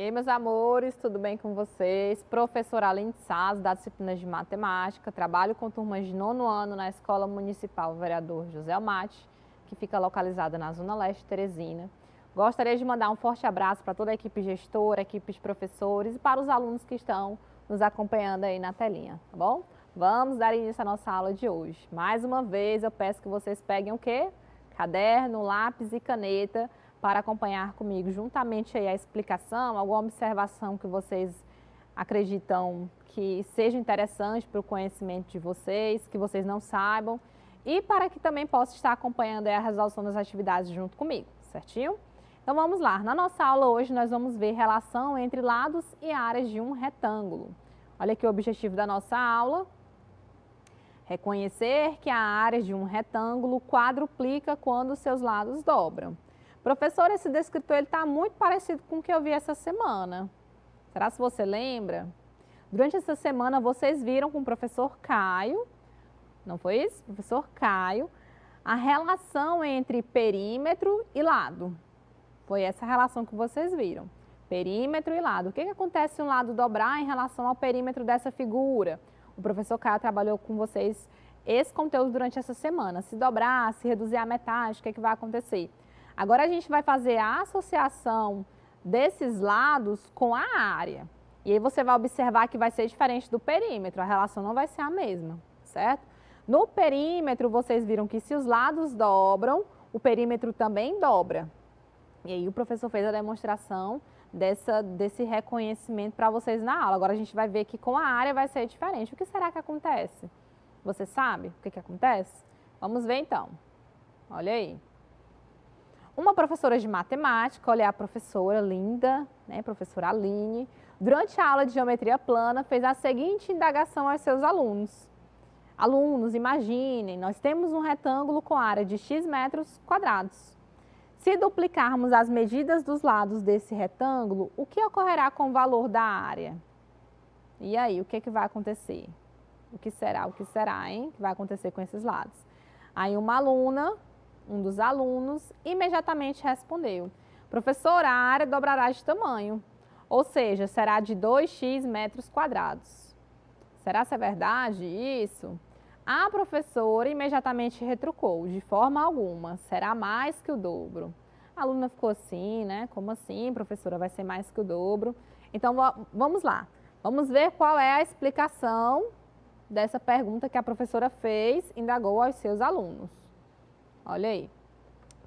E aí, meus amores, tudo bem com vocês? Professora Aline Saz, da disciplina de Matemática, trabalho com turmas de 9º ano na Escola Municipal Vereador José Almaty, que fica localizada na Zona Leste de Teresina. Gostaria de mandar um forte abraço para toda a equipe gestora, equipe de professores e para os alunos que estão nos acompanhando aí na telinha, tá bom? Vamos dar início à nossa aula de hoje. Mais uma vez, eu peço que vocês peguem o quê? Caderno, lápis e caneta, para acompanhar comigo juntamente aí a explicação, alguma observação que vocês acreditam que seja interessante para o conhecimento de vocês, que vocês não saibam, e para que também possa estar acompanhando aí a resolução das atividades junto comigo, certinho? Então vamos lá, na nossa aula hoje nós vamos ver relação entre lados e áreas de um retângulo. Olha aqui o objetivo da nossa aula: reconhecer que a área de um retângulo quadruplica quando seus lados dobram. Professor, esse descritor está muito parecido com o que eu vi essa semana. Será que você lembra? Durante essa semana vocês viram com o professor Caio, não foi isso? Professor Caio, a relação entre perímetro e lado. Foi essa relação que vocês viram. Perímetro e lado. O que acontece se um lado dobrar em relação ao perímetro dessa figura? O professor Caio trabalhou com vocês esse conteúdo durante essa semana. Se dobrar, se reduzir a metade, o que vai acontecer? Agora a gente vai fazer a associação desses lados com a área. E aí você vai observar que vai ser diferente do perímetro, a relação não vai ser a mesma, certo? No perímetro, vocês viram que se os lados dobram, o perímetro também dobra. E aí o professor fez a demonstração desse reconhecimento para vocês na aula. Agora a gente vai ver que com a área vai ser diferente. O que será que acontece? Você sabe o que acontece? Vamos ver então. Olha aí. Uma professora de matemática, olha a professora linda, né, professora Aline, durante a aula de geometria plana, fez a seguinte indagação aos seus alunos. Alunos, imaginem, nós temos um retângulo com área de x metros quadrados. Se duplicarmos as medidas dos lados desse retângulo, o que ocorrerá com o valor da área? E aí, o que vai acontecer? O que será, hein? O que vai acontecer com esses lados? Aí uma aluna, um dos alunos, imediatamente respondeu: professora, a área dobrará de tamanho, ou seja, será de 2x metros quadrados. Será que é verdade isso? A professora imediatamente retrucou: de forma alguma, será mais que o dobro. A aluna ficou assim, né? Como assim, professora, vai ser mais que o dobro? Então, vamos lá. Vamos ver qual é a explicação dessa pergunta que a professora fez, indagou aos seus alunos. Olha aí.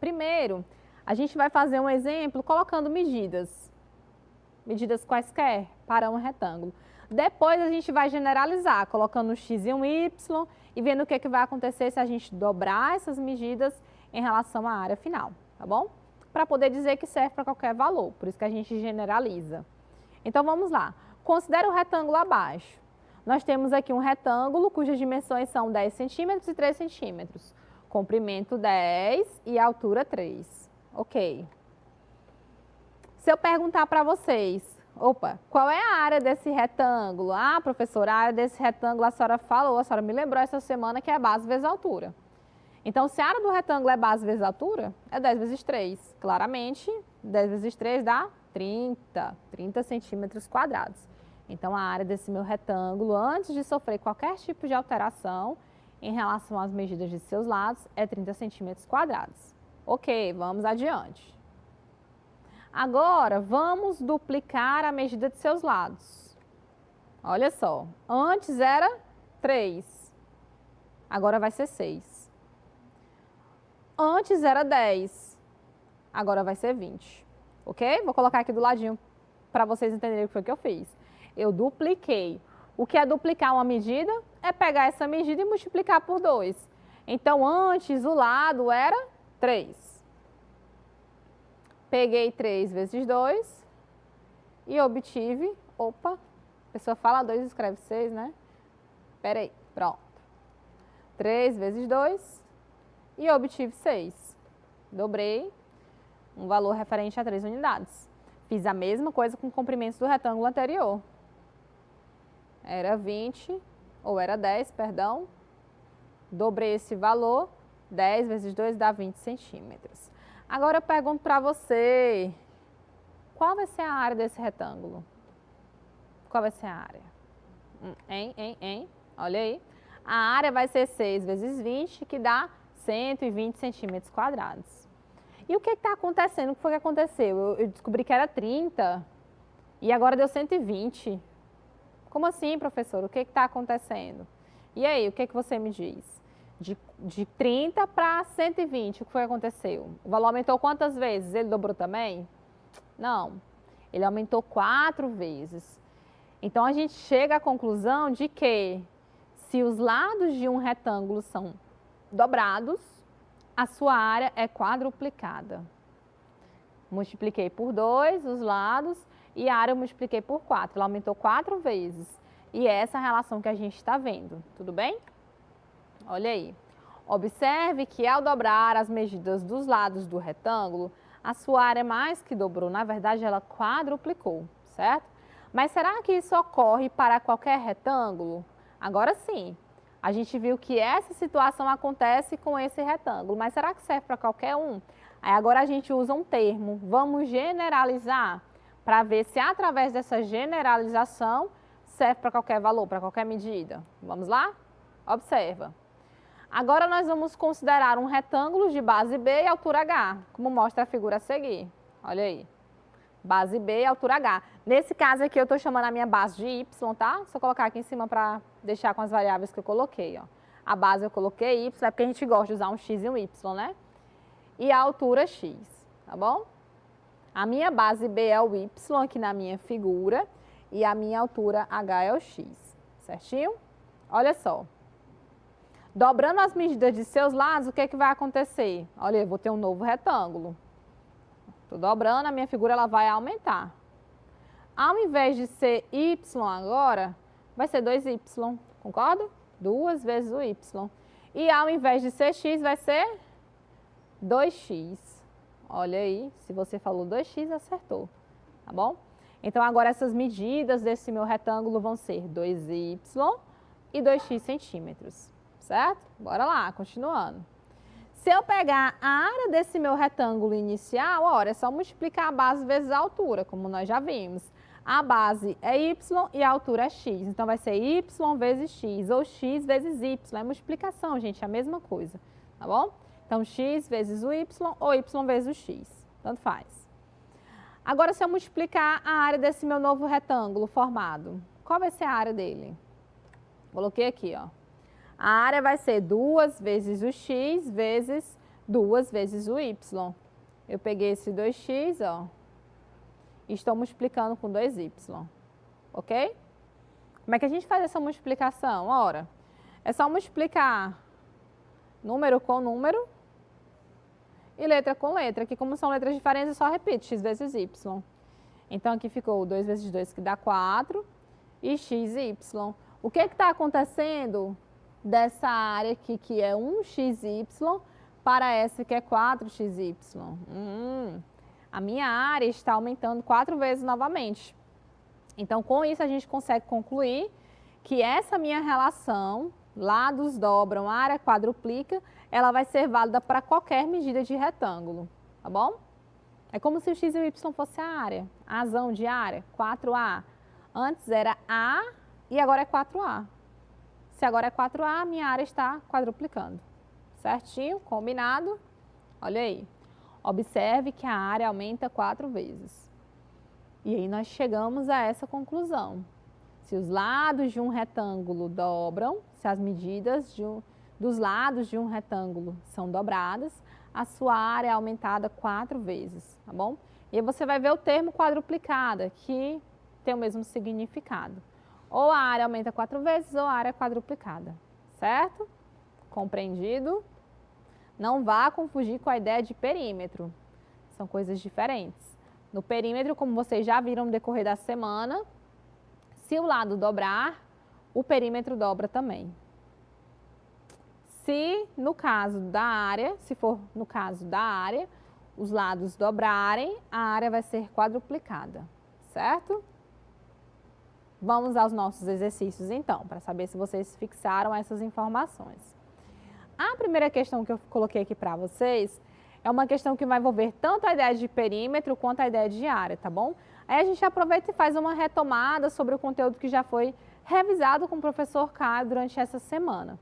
Primeiro, a gente vai fazer um exemplo colocando medidas. Medidas quaisquer para um retângulo. Depois a gente vai generalizar, colocando um x e um y e vendo o que vai acontecer se a gente dobrar essas medidas em relação à área final, tá bom? Para poder dizer que serve para qualquer valor, por isso que a gente generaliza. Então vamos lá. Considere o retângulo abaixo. Nós temos aqui um retângulo cujas dimensões são 10 centímetros e 3 centímetros. Comprimento 10 e altura 3. Ok. Se eu perguntar para vocês, qual é a área desse retângulo? Ah, professora, a área desse retângulo a senhora falou, a senhora me lembrou essa semana que é base vezes altura. Então, se a área do retângulo é base vezes altura, é 10 vezes 3. Claramente, 10 vezes 3 dá 30 centímetros quadrados. Então, a área desse meu retângulo, antes de sofrer qualquer tipo de alteração em relação às medidas de seus lados, é 30 centímetros quadrados. Ok, vamos adiante. Agora, vamos duplicar a medida de seus lados. Olha só, antes era 3, agora vai ser 6. Antes era 10, agora vai ser 20. Ok? Vou colocar aqui do ladinho para vocês entenderem o que foi que eu fiz. Eu dupliquei. O que é duplicar uma medida? É pegar essa medida e multiplicar por 2. Então, antes o lado era 3. Peguei 3 vezes 2 e obtive, a pessoa fala 2 e escreve 6, né? Espera aí, pronto. 3 vezes 2 e obtive 6. Dobrei um valor referente a 3 unidades. Fiz a mesma coisa com o comprimento do retângulo anterior. Era 20, ou era 10, perdão. Dobrei esse valor, 10 vezes 2 dá 20 centímetros. Agora eu pergunto para você, Qual vai ser a área desse retângulo? Qual vai ser a área? Olha aí. A área vai ser 6 vezes 20, que dá 120 centímetros quadrados. E o que está acontecendo? O que foi que aconteceu? Eu descobri que era 30 e agora deu 120. Como assim, professor? O que está acontecendo? E aí, o que você me diz? De 30 para 120, o que foi que aconteceu? O valor aumentou quantas vezes? Ele dobrou também? Não. Ele aumentou 4 vezes. Então, a gente chega à conclusão de que se os lados de um retângulo são dobrados, a sua área é quadruplicada. Multipliquei por 2 os lados e a área eu multipliquei por 4. Ela aumentou 4 vezes. E é essa relação que a gente está vendo. Tudo bem? Olha aí. Observe que ao dobrar as medidas dos lados do retângulo, a sua área mais que dobrou. Na verdade, ela quadruplicou, certo? Mas será que isso ocorre para qualquer retângulo? Agora sim. A gente viu que essa situação acontece com esse retângulo, mas será que serve para qualquer um? Aí agora a gente usa um termo, vamos generalizar, para ver se através dessa generalização serve para qualquer valor, para qualquer medida. Vamos lá? Observa. Agora nós vamos considerar um retângulo de base B e altura H, como mostra a figura a seguir. Olha aí. Base B e altura H. Nesse caso aqui eu estou chamando a minha base de Y, tá? Só colocar aqui em cima para deixar com as variáveis que eu coloquei, ó. A base eu coloquei Y, é porque a gente gosta de usar um X e um Y, né? E a altura X, tá bom? A minha base B é o Y aqui na minha figura e a minha altura H é o X, certinho? Olha só. Dobrando as medidas de seus lados, o que é que vai acontecer? Olha, eu vou ter um novo retângulo. Estou dobrando, a minha figura ela vai aumentar. Ao invés de ser Y agora, vai ser 2Y, concorda? 2 vezes o Y. E ao invés de ser X, vai ser 2x. Olha aí, se você falou 2x, acertou, tá bom? Então, agora essas medidas desse meu retângulo vão ser 2y e 2x centímetros, certo? Bora lá, continuando. Se eu pegar a área desse meu retângulo inicial, olha, é só multiplicar a base vezes a altura, como nós já vimos. A base é y e a altura é x, então vai ser y vezes x, ou x vezes y, é multiplicação, gente, é a mesma coisa, tá bom? Então, x vezes o y ou y vezes o x, tanto faz. Agora, se eu multiplicar a área desse meu novo retângulo formado, qual vai ser a área dele? Coloquei aqui, ó. A área vai ser 2 vezes o x vezes 2 vezes o y. Eu peguei esse 2x, ó, e estou multiplicando com 2y, ok? Como é que a gente faz essa multiplicação? Ora, é só multiplicar número com número e letra com letra. Aqui, como são letras diferentes, eu só repito, x vezes y. Então, aqui ficou 2 vezes 2, que dá 4, e x e y. O que está acontecendo dessa área aqui, que é 1xy, para essa que é 4xy? A minha área está aumentando 4 vezes novamente. Então, com isso, a gente consegue concluir que essa minha relação, lados dobram, área quadruplica, ela vai ser válida para qualquer medida de retângulo, tá bom? É como se o x e o y fosse a área, a razão de área, 4A. Antes era A e agora é 4A. Se agora é 4A, minha área está quadruplicando. Certinho? Combinado? Olha aí. Observe que a área aumenta 4 vezes. E aí nós chegamos a essa conclusão. Se os lados de um retângulo dobram, se as medidas dos lados de um retângulo são dobradas, a sua área é aumentada 4 vezes, tá bom? E aí você vai ver o termo quadruplicada, que tem o mesmo significado. Ou a área aumenta 4 vezes ou a área é quadruplicada, certo? Compreendido? Não vá confundir com a ideia de perímetro, são coisas diferentes. No perímetro, como vocês já viram no decorrer da semana, se o lado dobrar, o perímetro dobra também. Se no caso da área, se for no caso da área, os lados dobrarem, a área vai ser quadruplicada, certo? Vamos aos nossos exercícios então, para saber se vocês fixaram essas informações. A primeira questão que eu coloquei aqui para vocês é uma questão que vai envolver tanto a ideia de perímetro quanto a ideia de área, tá bom? Aí a gente aproveita e faz uma retomada sobre o conteúdo que já foi revisado com o professor Caio durante essa semana.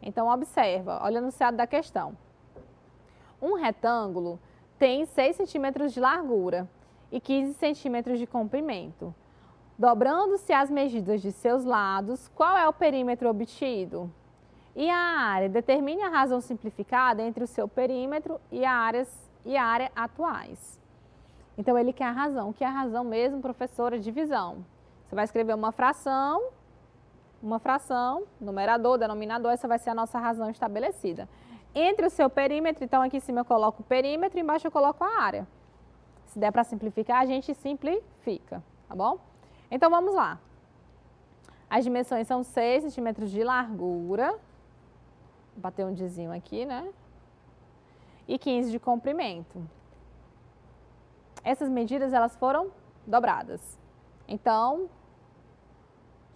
Então, observa, olha no enunciado da questão. Um retângulo tem 6 centímetros de largura e 15 centímetros de comprimento. Dobrando-se as medidas de seus lados, qual é o perímetro obtido? E a área? Determine a razão simplificada entre o seu perímetro e a área atuais. Então, ele quer a razão. O que é a razão mesmo, professora? Divisão. Você vai escrever uma fração, numerador, denominador, essa vai ser a nossa razão estabelecida. Entre o seu perímetro, então aqui em cima eu coloco o perímetro, embaixo eu coloco a área. Se der para simplificar, a gente simplifica, tá bom? Então, vamos lá. As dimensões são 6 centímetros de largura. Vou bater um dizinho aqui, né? E 15 de comprimento. Essas medidas, elas foram dobradas. Então,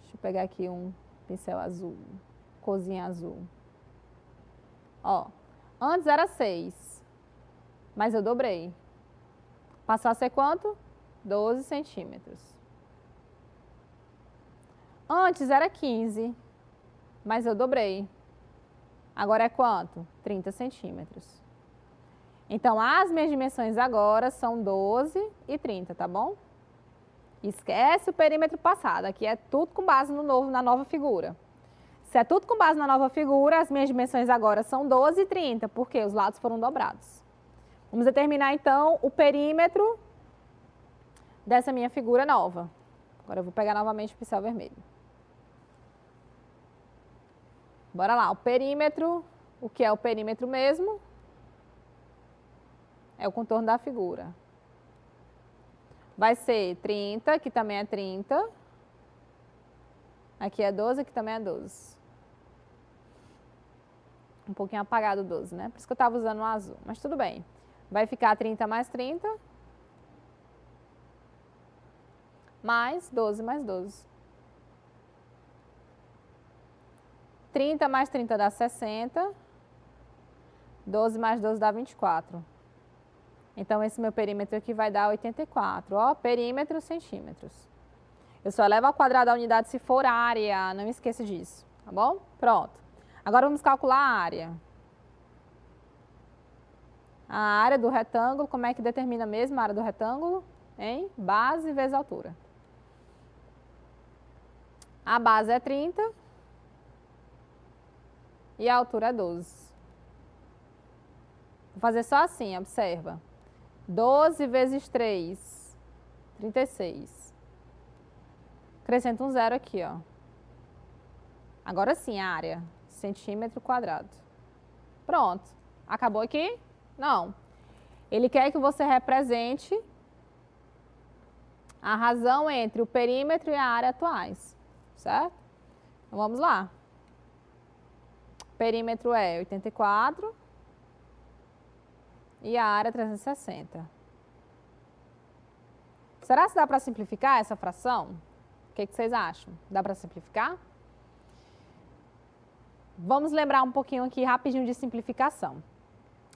deixa eu pegar aqui um pincel azul, corzinha azul. Ó, antes era 6, mas eu dobrei. Passou a ser quanto? 12 centímetros. Antes era 15, mas eu dobrei. Agora é quanto? 30 centímetros. Então, as minhas dimensões agora são 12 e 30, tá bom? Esquece o perímetro passado, aqui é tudo com base na nova figura. Se é tudo com base na nova figura, as minhas dimensões agora são 12 e 30, porque os lados foram dobrados. Vamos determinar, então, o perímetro dessa minha figura nova. Agora eu vou pegar novamente o pincel vermelho. Bora lá, o perímetro, o que é o perímetro mesmo? É o contorno da figura. Vai ser 30, que também é 30. Aqui é 12, aqui também é 12. Um pouquinho apagado o 12, né? Por isso que eu estava usando o azul, mas tudo bem. Vai ficar 30 mais 30. Mais 12 mais 12. 30 mais 30 dá 60. 12 mais 12 dá 24. Então, esse meu perímetro aqui vai dar 84. Ó, perímetro, centímetros. Eu só levo ao quadrado a unidade se for área, não esqueça disso, tá bom? Pronto. Agora, vamos calcular a área. A área do retângulo, como é que determina mesmo a área do retângulo? Em base vezes altura. A base é 30 e a altura é 12. Vou fazer só assim, observa. 12 vezes 3, 36. Acrescenta um zero aqui, ó. Agora sim, a área, centímetro quadrado. Pronto. Acabou aqui? Não. Ele quer que você represente a razão entre o perímetro e a área atuais, certo? Então, vamos lá. O perímetro é 84 e a área 360. Será que dá para simplificar essa fração? O que vocês acham? Dá para simplificar? Vamos lembrar um pouquinho aqui rapidinho de simplificação.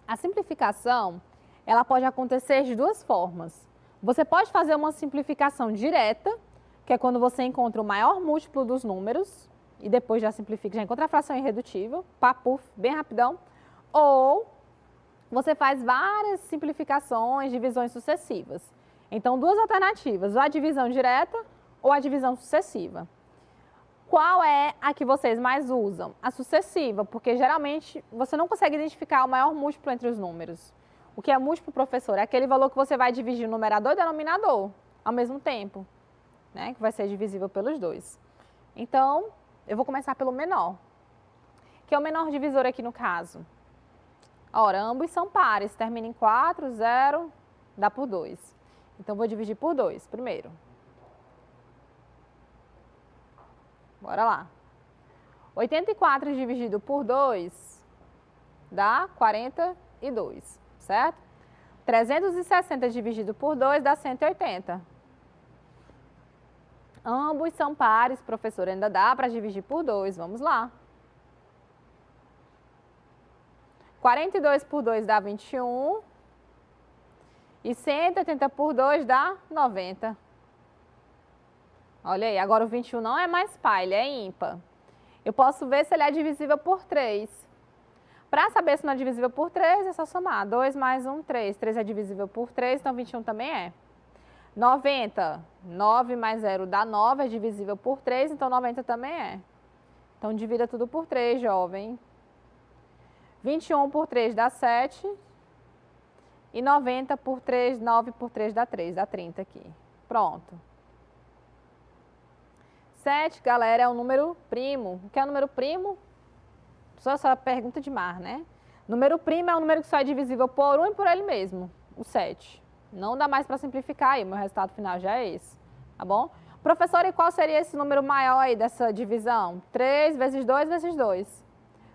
A simplificação, ela pode acontecer de duas formas. Você pode fazer uma simplificação direta, que é quando você encontra o maior múltiplo dos números, e depois já simplifica, já encontra a fração irredutível, papuf, bem rapidão. Ou você faz várias simplificações, divisões sucessivas. Então, duas alternativas, ou a divisão direta ou a divisão sucessiva. Qual é a que vocês mais usam? A sucessiva, porque geralmente você não consegue identificar o maior múltiplo entre os números. O que é múltiplo, professor? É aquele valor que você vai dividir o numerador e o denominador ao mesmo tempo, né? Que vai ser divisível pelos dois. Então, eu vou começar pelo menor, que é o menor divisor aqui no caso. Ora, ambos são pares, termina em 4, 0, dá por 2. Então, vou dividir por 2 primeiro. Bora lá. 84 dividido por 2 dá 42, certo? 360 dividido por 2 dá 180. Ambos são pares, professor, ainda dá para dividir por 2, vamos lá. 42 por 2 dá 21. E 180 por 2 dá 90. Olha aí, agora o 21 não é mais par, ele é ímpar. Eu posso ver se ele é divisível por 3. Para saber se não é divisível por 3, é só somar. 2 mais 1, 3. 3 é divisível por 3, então 21 também é. 90, 9 mais 0 dá 9, é divisível por 3, então 90 também é. Então divida tudo por 3, jovem. 21 por 3 dá 7. E 90 por 3, 9 por 3 dá 3, dá 30 aqui. Pronto. 7, galera, é um número primo. O que é um número primo? Só essa pergunta de mar, né? Número primo é um número que só é divisível por 1 e por ele mesmo, o 7. Não dá mais para simplificar aí, o meu resultado final já é esse, tá bom? Professor, e qual seria esse número maior aí dessa divisão? 3 vezes 2 vezes 2.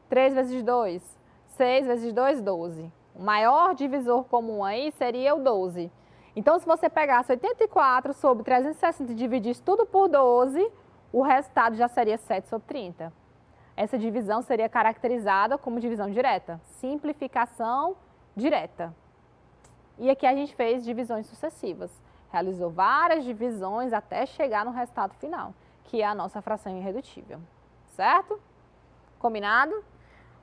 3 vezes 2, 6 vezes 2, 12. O maior divisor comum aí seria o 12. Então, se você pegasse 84 sobre 360 e dividisse tudo por 12, o resultado já seria 7 sobre 30. Essa divisão seria caracterizada como divisão direta, simplificação direta. E aqui a gente fez divisões sucessivas, realizou várias divisões até chegar no resultado final, que é a nossa fração irredutível, certo? Combinado?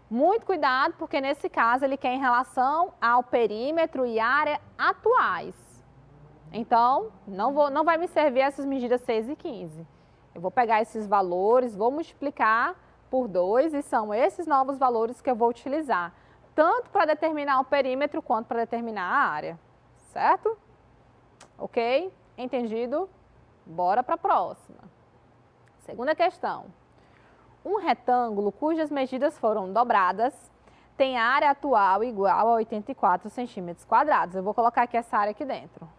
Muito cuidado, porque nesse caso ele quer em relação ao perímetro e área atuais. Então, não vai me servir essas medidas 6 e 15. Eu vou pegar esses valores, vou multiplicar por 2 e são esses novos valores que eu vou utilizar, tanto para determinar o perímetro quanto para determinar a área, certo? Ok? Entendido? Bora para a próxima. Segunda questão. Um retângulo cujas medidas foram dobradas tem a área atual igual a 84 centímetros quadrados. Eu vou colocar aqui essa área aqui dentro.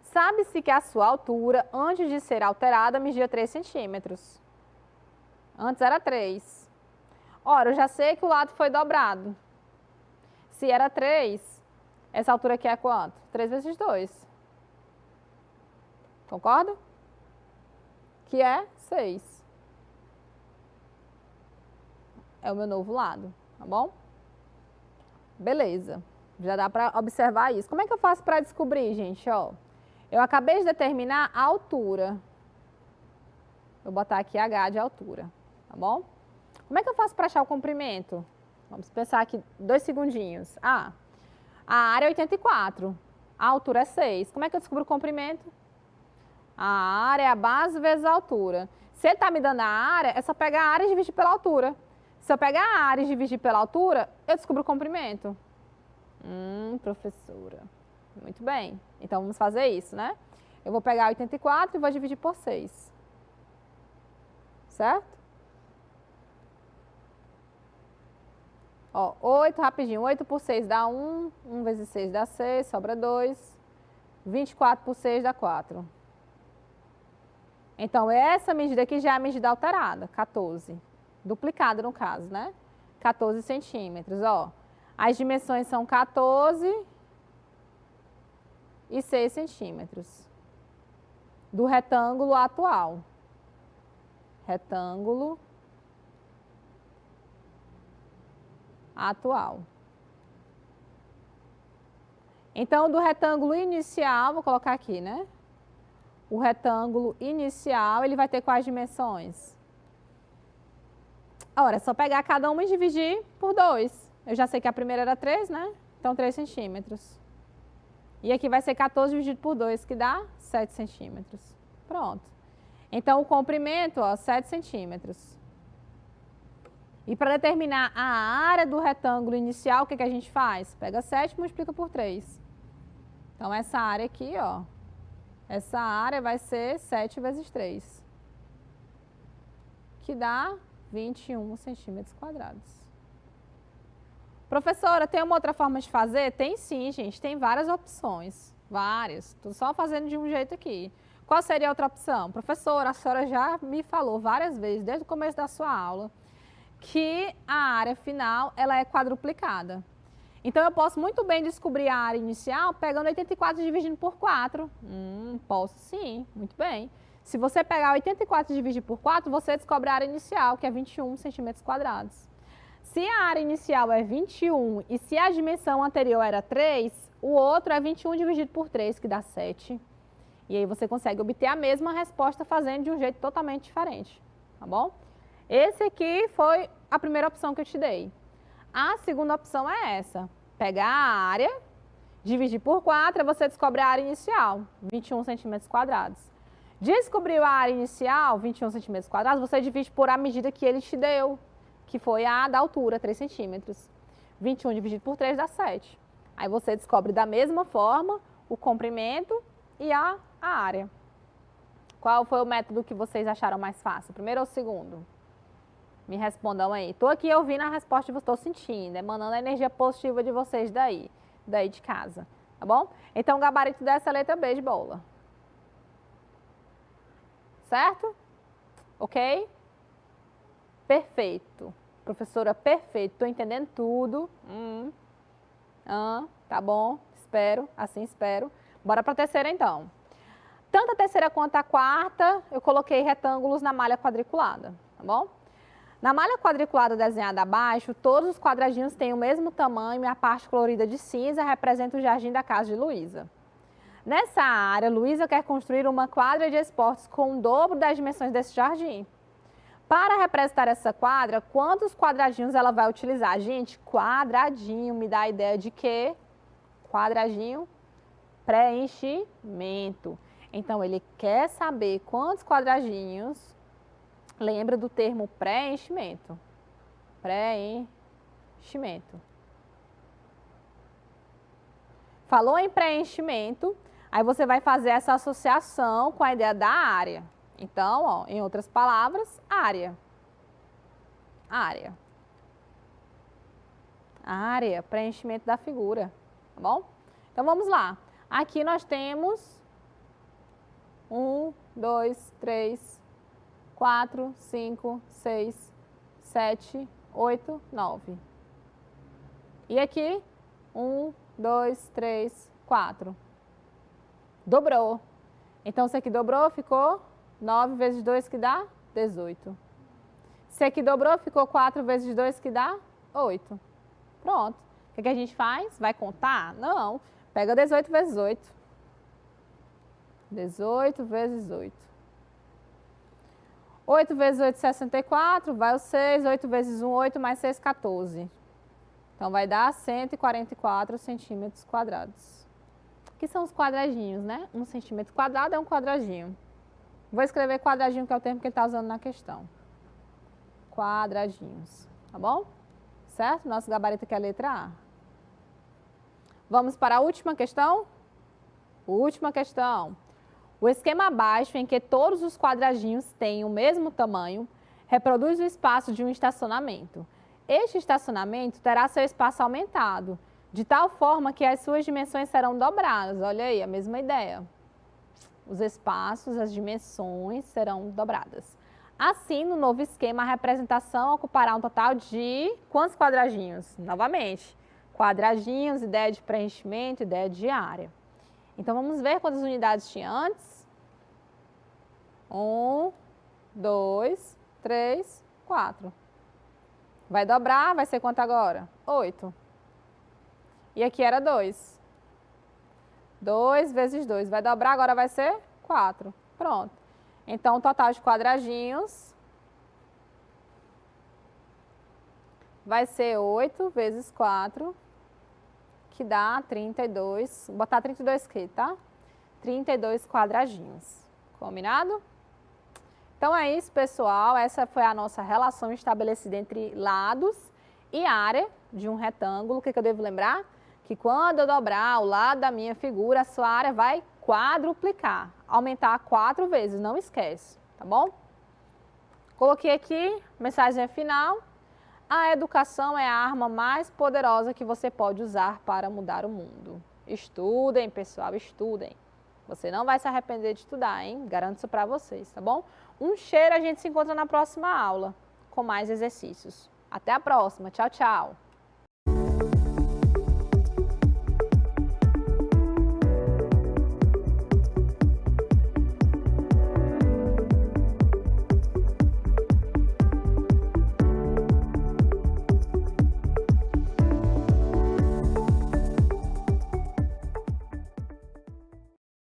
Sabe-se que a sua altura, antes de ser alterada, media 3 centímetros. Antes era 3. Ora, eu já sei que o lado foi dobrado. Se era 3, essa altura aqui é quanto? 3 vezes 2. Concorda? Que é 6. É o meu novo lado, tá bom? Beleza. Já dá para observar isso. Como é que eu faço para descobrir, gente? Ó, eu acabei de determinar a altura. Vou botar aqui H de altura, tá bom? Como é que eu faço para achar o comprimento? Vamos pensar aqui 2 segundinhos. A área é 84, a altura é 6. Como é que eu descubro o comprimento? A área é a base vezes a altura. Se ele está me dando a área, é só pegar a área e dividir pela altura. Se eu pegar a área e dividir pela altura, eu descubro o comprimento. Professora. Muito bem. Então, vamos fazer isso, né? Eu vou pegar 84 e vou dividir por 6. Certo? Ó, 8, rapidinho. 8 por 6 dá 1. 1 vezes 6 dá 6, sobra 2. 24 por 6 dá 4. Então, essa medida aqui já é a medida alterada, 14. Duplicada, no caso, né? 14 centímetros, ó. As dimensões são 14 e 6 centímetros. Do retângulo atual. Retângulo atual. Então, do retângulo inicial, vou colocar aqui, né? O retângulo inicial, ele vai ter quais dimensões? Ora, é só pegar cada uma e dividir por 2. Eu já sei que a primeira era 3, né? Então, 3 centímetros. E aqui vai ser 14 dividido por 2, que dá 7 centímetros. Pronto. Então, o comprimento, ó, 7 centímetros. E para determinar a área do retângulo inicial, o que a gente faz? Pega 7 e multiplica por 3. Então, essa área aqui, ó. Essa área vai ser 7 vezes 3. Que dá 21 centímetros quadrados. Professora, tem uma outra forma de fazer? Tem sim, gente. Tem várias opções. Várias. Estou só fazendo de um jeito aqui. Qual seria a outra opção? Professora, a senhora já me falou várias vezes, desde o começo da sua aula, que a área final ela é quadruplicada. Então, eu posso muito bem descobrir a área inicial pegando 84 e dividindo por 4. Posso sim, muito bem. Se você pegar 84 e dividir por 4, você descobre a área inicial, que é 21 centímetros quadrados. Se a área inicial é 21 e se a dimensão anterior era 3, o outro é 21 dividido por 3, que dá 7. E aí você consegue obter a mesma resposta fazendo de um jeito totalmente diferente, tá bom? Esse aqui foi a primeira opção que eu te dei. A segunda opção é essa. Pegar a área, dividir por 4, você descobre a área inicial, 21 centímetros quadrados. Descobriu a área inicial, 21 centímetros quadrados, você divide por a medida que ele te deu, que foi a da altura, 3 centímetros. 21 dividido por 3 dá 7. Aí você descobre da mesma forma o comprimento e a área. Qual foi o método que vocês acharam mais fácil? Primeiro ou segundo? Me respondam aí. Estou aqui ouvindo a resposta que estou sentindo, emanando a energia positiva de vocês daí de casa, tá bom? Então, o gabarito dessa é a letra B de bola. Certo? Ok? Perfeito. Professora, perfeito. Estou entendendo tudo. Tá bom, espero, assim espero. Bora para a terceira, então. Tanto a terceira quanto a quarta, eu coloquei retângulos na malha quadriculada, tá bom? Na malha quadriculada desenhada abaixo, todos os quadradinhos têm o mesmo tamanho e a parte colorida de cinza representa o jardim da casa de Luísa. Nessa área, Luísa quer construir uma quadra de esportes com o dobro das dimensões desse jardim. Para representar essa quadra, quantos quadradinhos ela vai utilizar? Gente, quadradinho me dá a ideia de quê? Quadradinho, preenchimento. Então, ele quer saber quantos quadradinhos. Lembra do termo preenchimento. Preenchimento. Falou em preenchimento, aí você vai fazer essa associação com a ideia da área. Então, ó, em outras palavras, área. Área. Área, preenchimento da figura, tá bom? Então, vamos lá. Aqui nós temos 1, 2, 3, 4, 5, 6, 7, 8, 9. E aqui, 1, 2, 3, 4. Dobrou. Então, se aqui dobrou, ficou 9 vezes 2, que dá 18. Se aqui dobrou, ficou 4 vezes 2, que dá 8. Pronto. O que a gente faz? Vai contar? Não. Pega 18 vezes 8. 18 vezes 8. 8 vezes 8, 64, vai o 6, 8 vezes 1, 8, mais 6, 14. Então, vai dar 144 centímetros quadrados. O que são os quadradinhos, né? 1 centímetro quadrado é um quadradinho. Vou escrever quadradinho, que é o termo que ele está usando na questão. Quadradinhos, tá bom? Certo? Nosso gabarito aqui é a letra A. Vamos para a última questão? Última questão. O esquema abaixo, em que todos os quadradinhos têm o mesmo tamanho, reproduz o espaço de um estacionamento. Este estacionamento terá seu espaço aumentado, de tal forma que as suas dimensões serão dobradas. Olha aí, a mesma ideia. Os espaços, as dimensões serão dobradas. Assim, no novo esquema, a representação ocupará um total de quantos quadradinhos? Novamente, quadradinhos, ideia de preenchimento, ideia de área. Então, vamos ver quantas unidades tinha antes. 1, 2, 3, 4. Vai dobrar, vai ser quanto agora? 8. E aqui era 2. 2 vezes 2. Vai dobrar, agora vai ser 4. Pronto. Então, o total de quadradinhos vai ser 8 vezes 4, que dá 32. Vou botar 32 aqui, tá? 32 quadradinhos. Combinado? Então, é isso, pessoal. Essa foi a nossa relação estabelecida entre lados e área de um retângulo. O que eu devo lembrar? Que quando eu dobrar o lado da minha figura, a sua área vai quadruplicar, aumentar 4 vezes, não esquece, tá bom? Coloquei aqui, mensagem final. A educação é a arma mais poderosa que você pode usar para mudar o mundo. Estudem, pessoal, estudem. Você não vai se arrepender de estudar, hein? Garanto isso para vocês, tá bom? Um cheiro, a gente se encontra na próxima aula com mais exercícios. Até a próxima. Tchau, tchau.